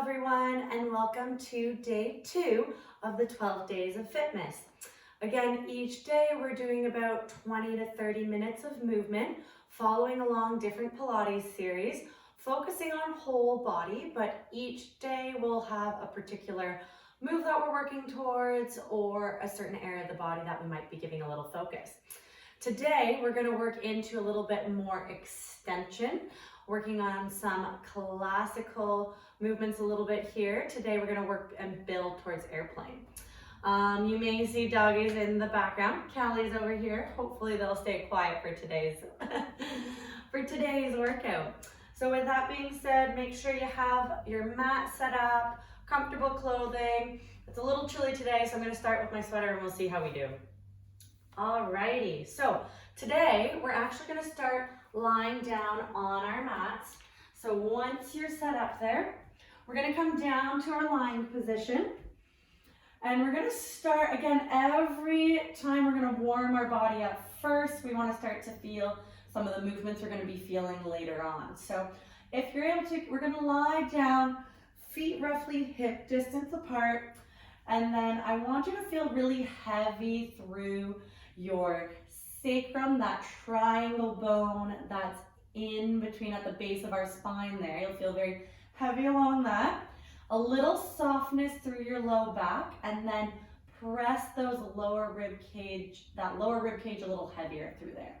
everyone, and welcome to day 2 of the 12 Days of Fitmas. Again, each day we're doing about 20 to 30 minutes of movement, following along different Pilates series, focusing on whole body, but each day we'll have a particular move that we're working towards or a certain area of the body that we might be giving a little focus. Today, we're going to work into a little bit more extension, working on some classical movements a little bit here. Today, we're going to work and build towards airplane. You may see doggies in the background. Callie's over here. Hopefully, they'll stay quiet for today's workout. So with that being said, make sure you have your mat set up, comfortable clothing. It's a little chilly today, so I'm going to start with my sweater and we'll see how we do. Alrighty, so today we're actually going to start lying down on our mats. So once you're set up there, we're going to come down to our lying position. And we're going to start, again, every time we're going to warm our body up first, we want to start to feel some of the movements we're going to be feeling later on. So if you're able to, we're going to lie down, feet roughly hip distance apart. And then I want you to feel really heavy through your sacrum, that triangle bone that's in between at the base of our spine there. You'll feel very heavy along that. A little softness through your low back, and then press those lower rib cage a little heavier through there.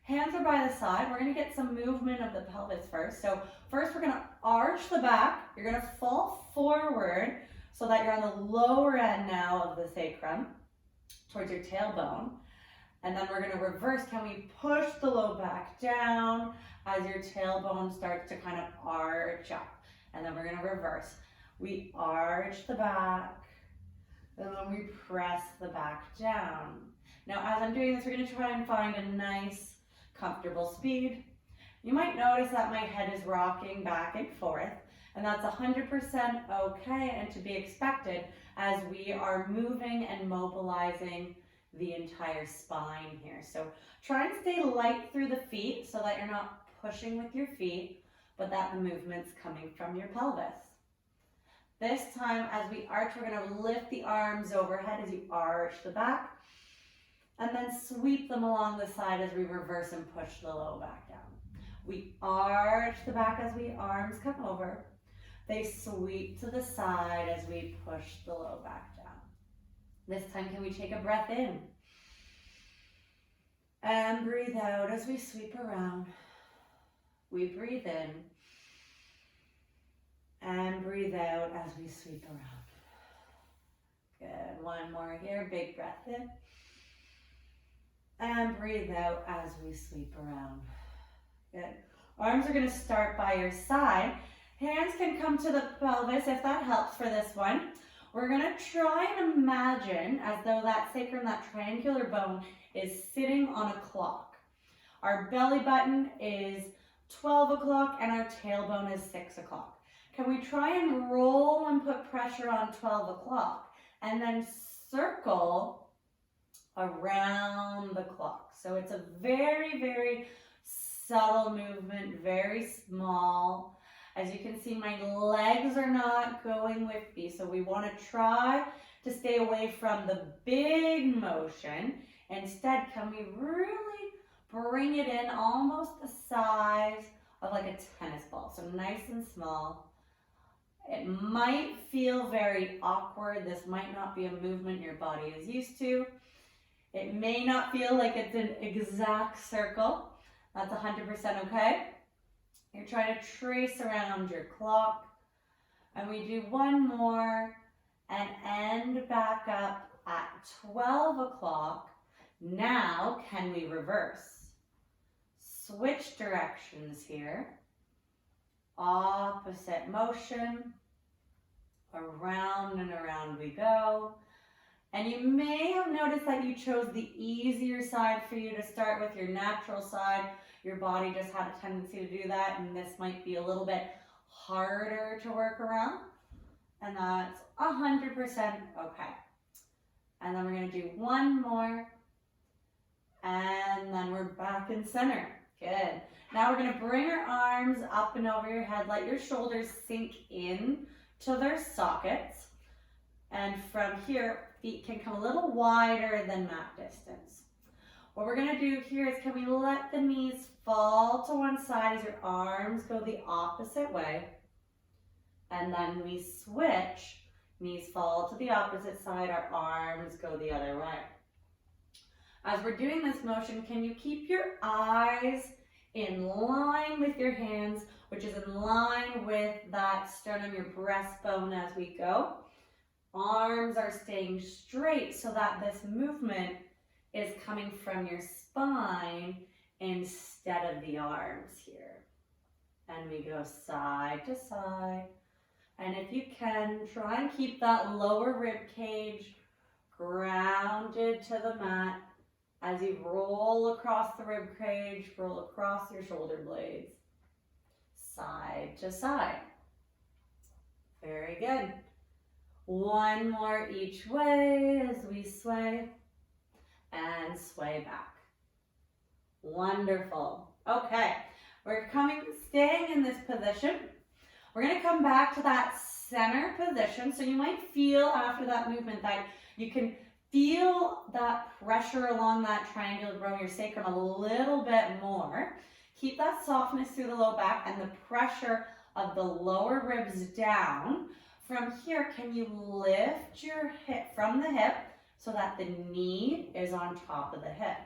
Hands are by the side. We're going to get some movement of the pelvis first. So first we're going to arch the back. You're going to fall forward so that you're on the lower end now of the sacrum towards your tailbone. And then we're going to reverse. Can we push the low back down as your tailbone starts to kind of arch up? And then we're going to reverse. We arch the back, and then we press the back down. Now, as I'm doing this, we're going to try and find a nice, comfortable speed. You might notice that my head is rocking back and forth, and that's 100% okay and to be expected as we are moving and mobilizing the entire spine here. So try and stay light through the feet so that you're not pushing with your feet, but that the movement's coming from your pelvis. This time, as we arch, we're going to lift the arms overhead as you arch the back, and then sweep them along the side as we reverse and push the low back down. We arch the back as the arms come over. They sweep to the side as we push the low back down. This time, can we take a breath in? And breathe out as we sweep around. We breathe in. And breathe out as we sweep around. Good. One more here. Big breath in. And breathe out as we sweep around. Good. Arms are going to start by your side. Hands can come to the pelvis if that helps for this one. We're going to try and imagine as though that sacrum, that triangular bone, is sitting on a clock. Our belly button is 12 o'clock and our tailbone is 6 o'clock. Can we try and roll and put pressure on 12 o'clock and then circle around the clock? So it's a very, very subtle movement, very small. As you can see, my legs are not going with me, so we want to try to stay away from the big motion. Instead, can we really bring it in almost the size of like a tennis ball? So nice and small. It might feel very awkward. This might not be a movement your body is used to. It may not feel like it's an exact circle. That's 100% okay. You're trying to trace around your clock. And we do one more and end back up at 12 o'clock. Now, can we reverse? Switch directions here. Opposite motion. Around and around we go. And you may have noticed that you chose the easier side for you to start with, your natural side. Your body just had a tendency to do that, and this might be a little bit harder to work around. And that's 100% okay. And then we're going to do one more. And then we're back in center. Good. Now we're going to bring our arms up and over your head. Let your shoulders sink in to their sockets. And from here, feet can come a little wider than mat distance. What we're gonna do here is, can we let the knees fall to one side as your arms go the opposite way? And then we switch, knees fall to the opposite side, our arms go the other way. As we're doing this motion, can you keep your eyes in line with your hands, which is in line with that sternum, your breastbone as we go. Arms are staying straight so that this movement is coming from your spine instead of the arms here. And we go side to side. And if you can, try and keep that lower rib cage grounded to the mat as you roll across the rib cage, roll across your shoulder blades, side to side. Very good. One more each way as we sway and sway back. Wonderful. Okay, we're staying in this position. We're gonna come back to that center position. So you might feel after that movement that you can feel that pressure along that triangular bone, your sacrum a little bit more. Keep that softness through the low back and the pressure of the lower ribs down. From here, can you lift your hip from the hip so that the knee is on top of the hip?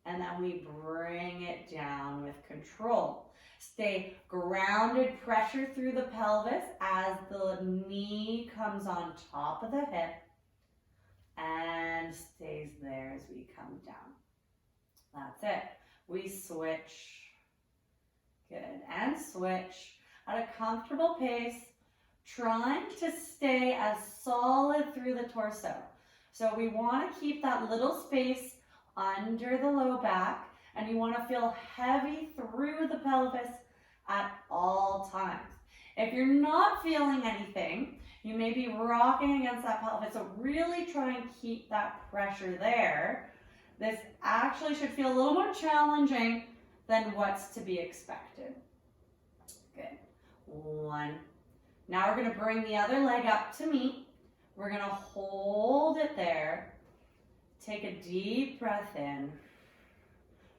And then we bring it down with control. Stay grounded, pressure through the pelvis as the knee comes on top of the hip and stays there as we come down. That's it. We switch. Good. And switch at a comfortable pace, trying to stay as solid through the torso. So we want to keep that little space under the low back, and you want to feel heavy through the pelvis at all times. If you're not feeling anything, you may be rocking against that pelvis, so really try and keep that pressure there. This actually should feel a little more challenging than what's to be expected. Good. One. Now we're going to bring the other leg up to meet. We're going to hold it there. Take a deep breath in.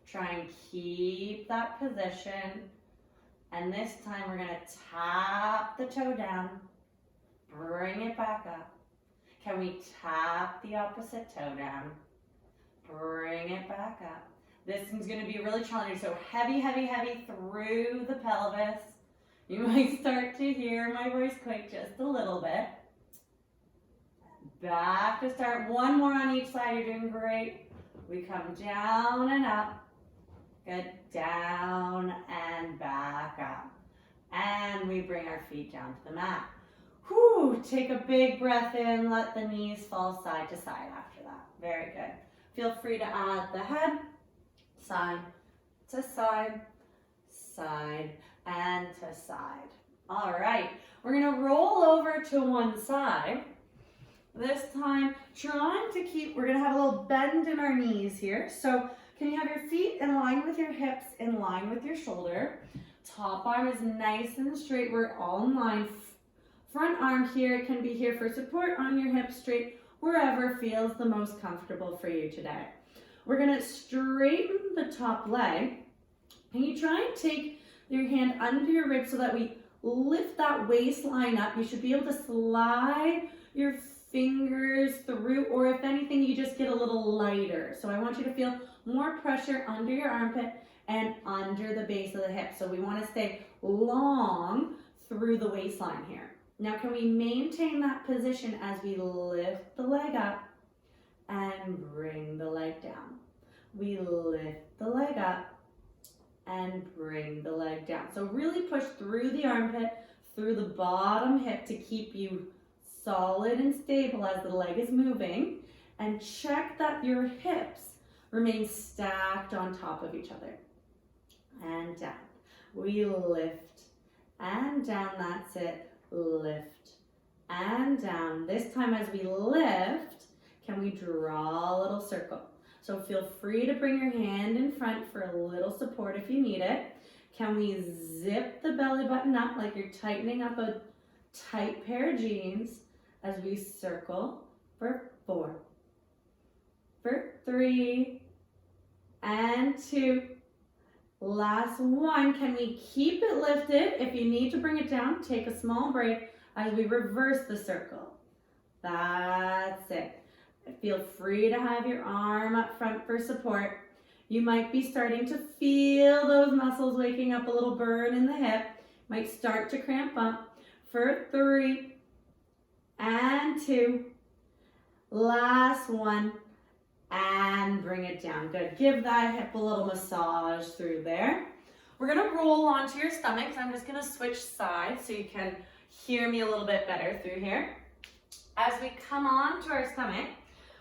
Try and keep that position. And this time we're going to tap the toe down. Bring it back up. Can we tap the opposite toe down? Bring it back up. This is going to be really challenging. So heavy, heavy, heavy through the pelvis. You might start to hear my voice quake just a little bit. Back to start. One more on each side. You're doing great. We come down and up. Good. Down and back up. And we bring our feet down to the mat. Whew. Take a big breath in. Let the knees fall side to side after that. Very good. Feel free to add the head. Side to side. Side and to side. All right. We're going to roll over to one side. This time, trying to keep, we're going to have a little bend in our knees here. So can you have your feet in line with your hips, in line with your shoulder? Top arm is nice and straight. We're all in line. Front arm here can be here for support on your hips, straight, wherever feels the most comfortable for you today. We're going to straighten the top leg. And you try and take your hand under your ribs so that we lift that waistline up. You should be able to slide your fingers through, or if anything, you just get a little lighter. So I want you to feel more pressure under your armpit and under the base of the hip. So we want to stay long through the waistline here. Now, can we maintain that position as we lift the leg up and bring the leg down? We lift the leg up and bring the leg down. So really push through the armpit, through the bottom hip to keep you solid and stable as the leg is moving, and check that your hips remain stacked on top of each other. And down. We lift and down, that's it. Lift and down. This time as we lift, can we draw a little circle? So feel free to bring your hand in front for a little support if you need it. Can we zip the belly button up like you're tightening up a tight pair of jeans as we circle for 4, for 3, and 2. Last one. Can we keep it lifted? If you need to bring it down, take a small break as we reverse the circle. That's it. Feel free to have your arm up front for support. You might be starting to feel those muscles waking up, a little burn in the hip. Might start to cramp up. For 3 and 2. Last one. And bring it down. Good. Give that hip a little massage through there. We're going to roll onto your stomach. So I'm just going to switch sides so you can hear me a little bit better through here. As we come on to our stomach,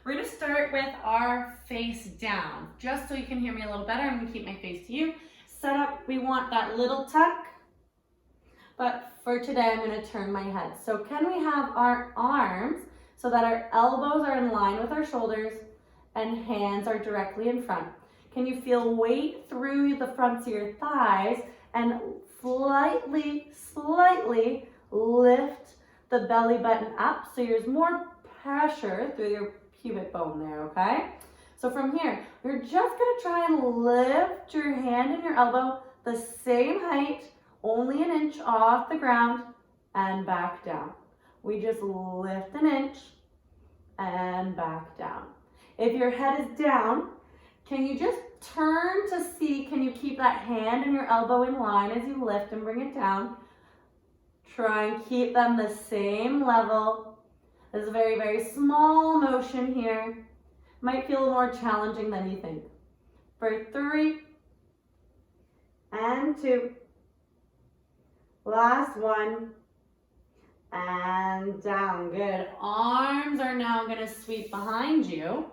we're going to start with our face down. Just so you can hear me a little better, I'm going to keep my face to you. Set up, we want that little tuck. But for today, I'm going to turn my head. So can we have our arms so that our elbows are in line with our shoulders and hands are directly in front? Can you feel weight through the fronts of your thighs and slightly lift the belly button up so there's more pressure through your pubic bone there, okay? So from here, you're just gonna try and lift your hand and your elbow the same height, only an inch off the ground, and back down. We just lift an inch and back down. If your head is down, can you just turn to see, can you keep that hand and your elbow in line as you lift and bring it down? Try and keep them the same level. This is a very, very small motion here. Might feel more challenging than you think. For 3 and 2. Last one. And down. Good. Arms are now going to sweep behind you.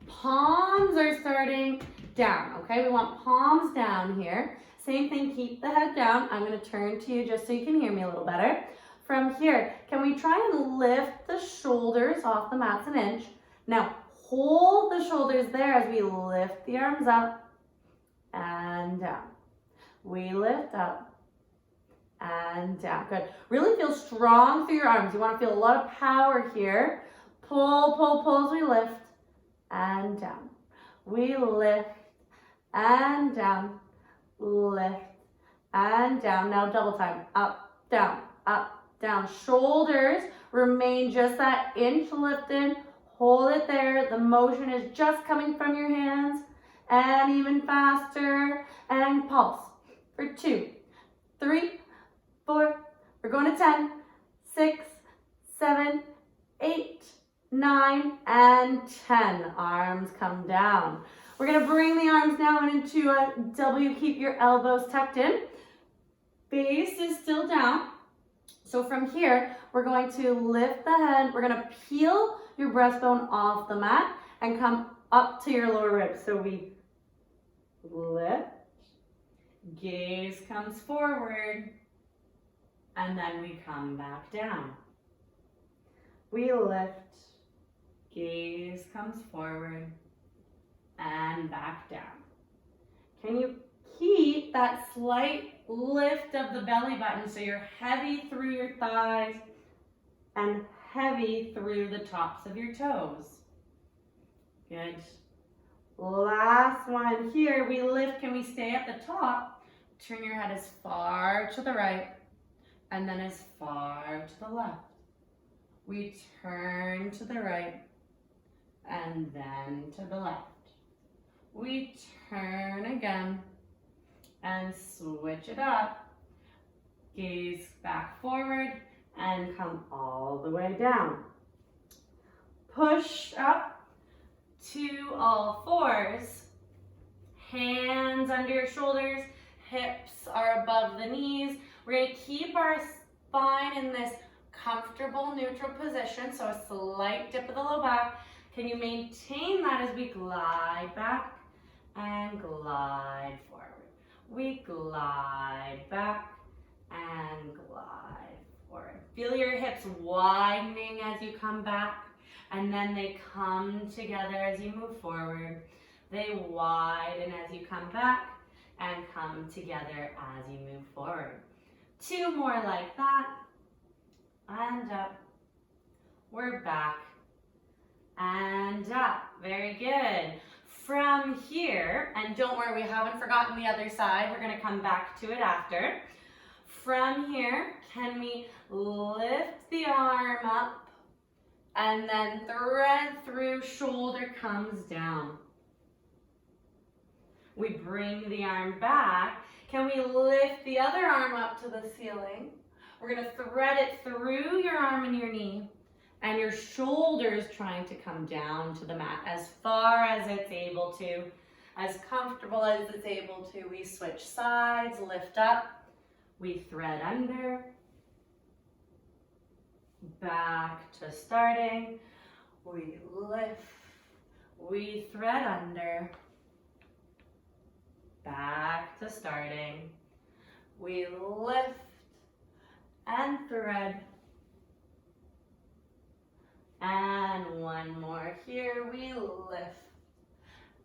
Palms are starting down, okay? We want palms down here. Same thing, keep the head down. I'm going to turn to you just so you can hear me a little better. From here, can we try and lift the shoulders off the mats an inch? Now, hold the shoulders there as we lift the arms up and down. We lift up and down. Good. Really feel strong through your arms. You want to feel a lot of power here. Pull, pull, pull as we lift and down. We lift and down. Lift and down. Now double time. Up, down, up, down. Shoulders remain just that inch lifted. Hold it there. The motion is just coming from your hands. And even faster. And pulse. For 2, 3, 4. We're going to 10, 6, 7, 8, 9, and 10. Arms come down. We're going to bring the arms now into a W. Keep your elbows tucked in. Face is still down. So from here, we're going to lift the head. We're going to peel your breastbone off the mat and come up to your lower ribs. So we lift, gaze comes forward, and then we come back down. We lift, gaze comes forward, and back down. Can you keep that slight lift of the belly button so you're heavy through your thighs and heavy through the tops of your toes? Good. Last one here. We lift. Can we stay at the top? Turn your head as far to the right and then as far to the left. We turn to the right and then to the left. We turn again and switch it up. Gaze back forward and come all the way down. Push up to all fours. Hands under your shoulders, hips are above the knees. We're going to keep our spine in this comfortable neutral position, so a slight dip of the low back. Can you maintain that as we glide back and glide forward? We glide back and glide forward. Feel your hips widening as you come back, and then they come together as you move forward. They widen as you come back and come together as you move forward. 2 more like that. and up. We're back and up. Very good. From here, and don't worry, we haven't forgotten the other side. We're going to come back to it after. From here, can we lift the arm up and then thread through, shoulder comes down. We bring the arm back. Can we lift the other arm up to the ceiling? We're going to thread it through your arm and your knee, and your shoulders trying to come down to the mat as far as it's able to, as comfortable as it's able to. We switch sides, lift up, we thread under, back to starting, we lift, we thread under, back to starting, we lift and thread, and one more here, we lift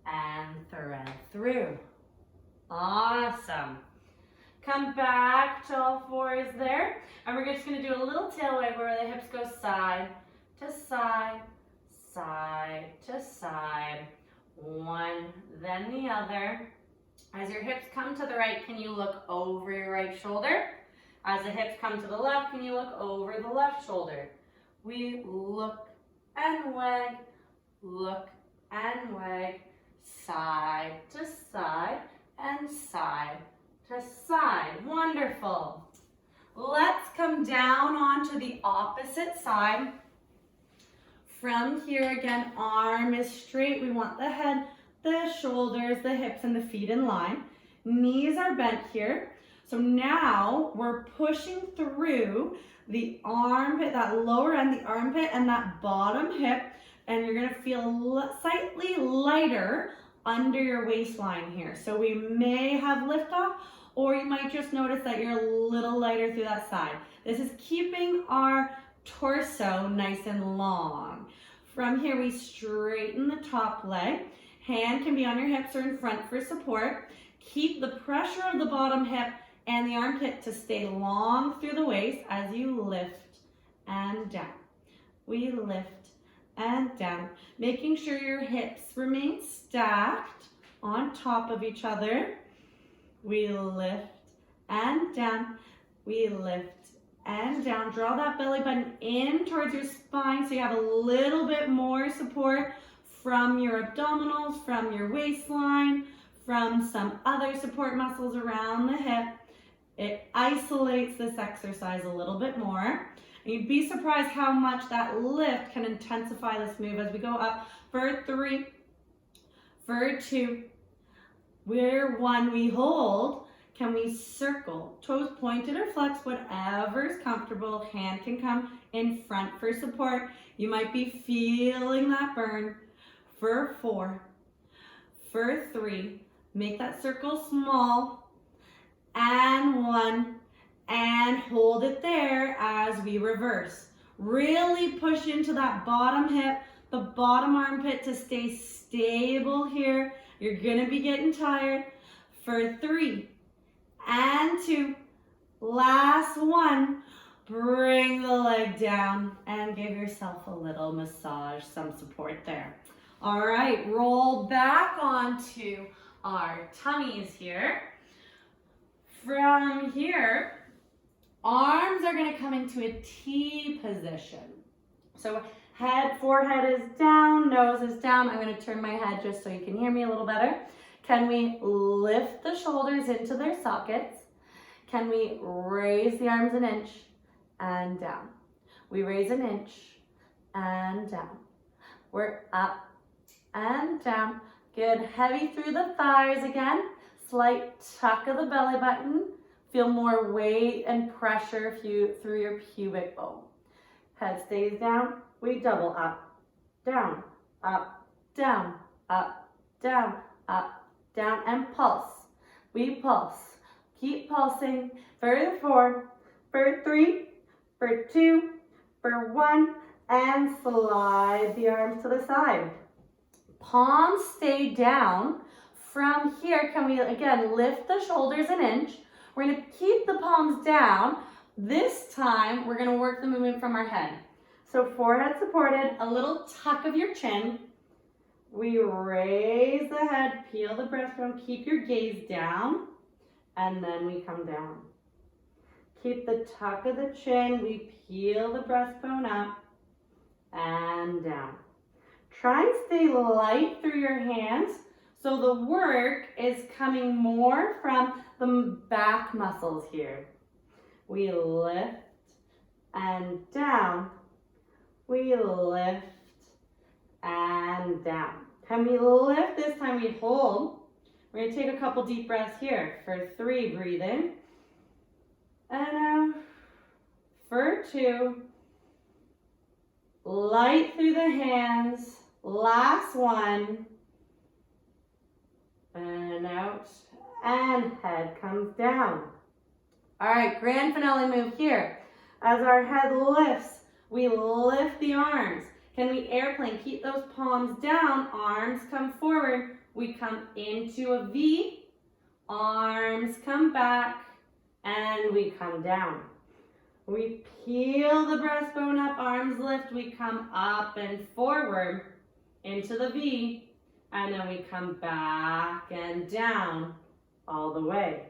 and thread through. Awesome. Come back to all fours there, and we're just going to do a little tail wag where the hips go side to side, side to side, one, then the other. As your hips come to the right, can you look over your right shoulder? As the hips come to the left, can you look over the left shoulder? We look and wag, look and wag, side to side and side to side. Wonderful. Let's come down onto the opposite side. From here again, arm is straight. We want the head, the shoulders, the hips, and the feet in line. Knees are bent here. So now we're pushing through the armpit, that lower end, the armpit, and that bottom hip, and you're gonna feel slightly lighter under your waistline here. So we may have liftoff, or you might just notice that you're a little lighter through that side. This is keeping our torso nice and long. From here, we straighten the top leg. Hand can be on your hips or in front for support. Keep the pressure of the bottom hip and the armpit to stay long through the waist as you lift and down. We lift and down, making sure your hips remain stacked on top of each other. We lift and down. We lift and down. Draw that belly button in towards your spine so you have a little bit more support from your abdominals, from your waistline, from some other support muscles around the hip. It isolates this exercise a little bit more. And you'd be surprised how much that lift can intensify this move as we go up for 3, for 2, where 1 we hold. Can we circle? Toes pointed or flexed, whatever's comfortable. Hand can come in front for support. You might be feeling that burn. For 4, for 3, make that circle small, and 1, and hold it there as we reverse. Really push into that bottom hip, the bottom armpit to stay stable here. You're gonna be getting tired. For 3, and 2, last 1, bring the leg down and give yourself a little massage, some support there. All right, roll back onto our tummies here. From here, arms are gonna come into a T position. So forehead is down, nose is down. I'm gonna turn my head just so you can hear me a little better. Can we lift the shoulders into their sockets? Can we raise the arms an inch and down? We raise an inch and down. We're up and down. Good, heavy through the thighs again. Slight tuck of the belly button. Feel more weight and pressure through your pubic bone. Head stays down. We double up, down, up, down, up, down, up, down, and pulse. We pulse. Keep pulsing. For 4, for 3, for 2, for 1, and slide the arms to the side. Palms stay down. From here, can we again lift the shoulders an inch? We're going to keep the palms down. This time, we're gonna work the movement from our head. So forehead supported, a little tuck of your chin. We raise the head, peel the breastbone, keep your gaze down, and then we come down. Keep the tuck of the chin, we peel the breastbone up and down. Try and stay light through your hands so the work is coming more from the back muscles here. We lift and down. We lift and down. Can we lift this time? We hold. We're going to take a couple deep breaths here. For 3, breathe in. And out. For 2. Light through the hands. Last one. And out. And head comes down. All right, grand finale move here. As our head lifts, we lift the arms. Can we airplane? Keep those palms down. Arms come forward. We come into a V. Arms come back. And we come down. We peel the breastbone up. Arms lift. We come up and forward into the V. And then we come back and down all the way.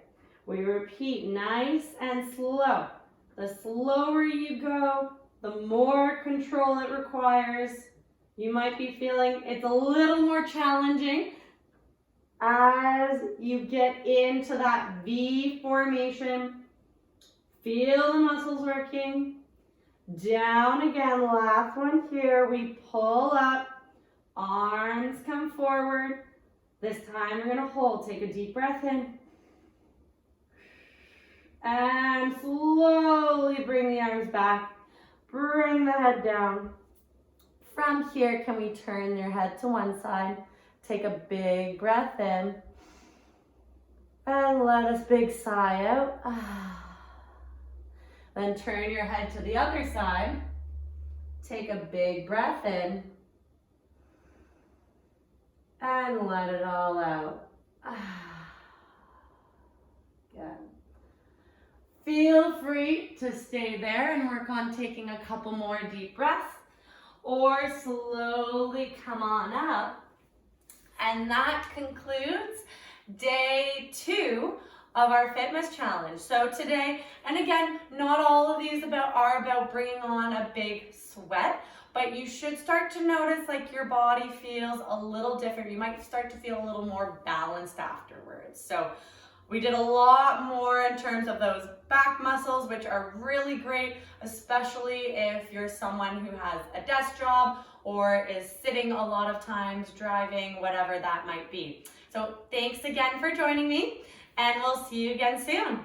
We repeat nice and slow. The slower you go, the more control it requires. You might be feeling it's a little more challenging as you get into that V formation. Feel the muscles working. Down again, last one here. We pull up, arms come forward. This time we're gonna hold. Take a deep breath in. And slowly bring the arms back. Bring the head down. From here, can we turn your head to one side? Take a big breath in. And let us big sigh out. Then turn your head to the other side. Take a big breath in. And let it all out. Good. Feel free to stay there and work on taking a couple more deep breaths, or slowly come on up. And that concludes day 2 of our Fitmas challenge. So today, and again, not all of these are about bringing on a big sweat, but you should start to notice like your body feels a little different. You might start to feel a little more balanced afterwards. So we did a lot more in terms of those back muscles, which are really great, especially if you're someone who has a desk job or is sitting a lot of times, driving, whatever that might be. So thanks again for joining me, and we'll see you again soon.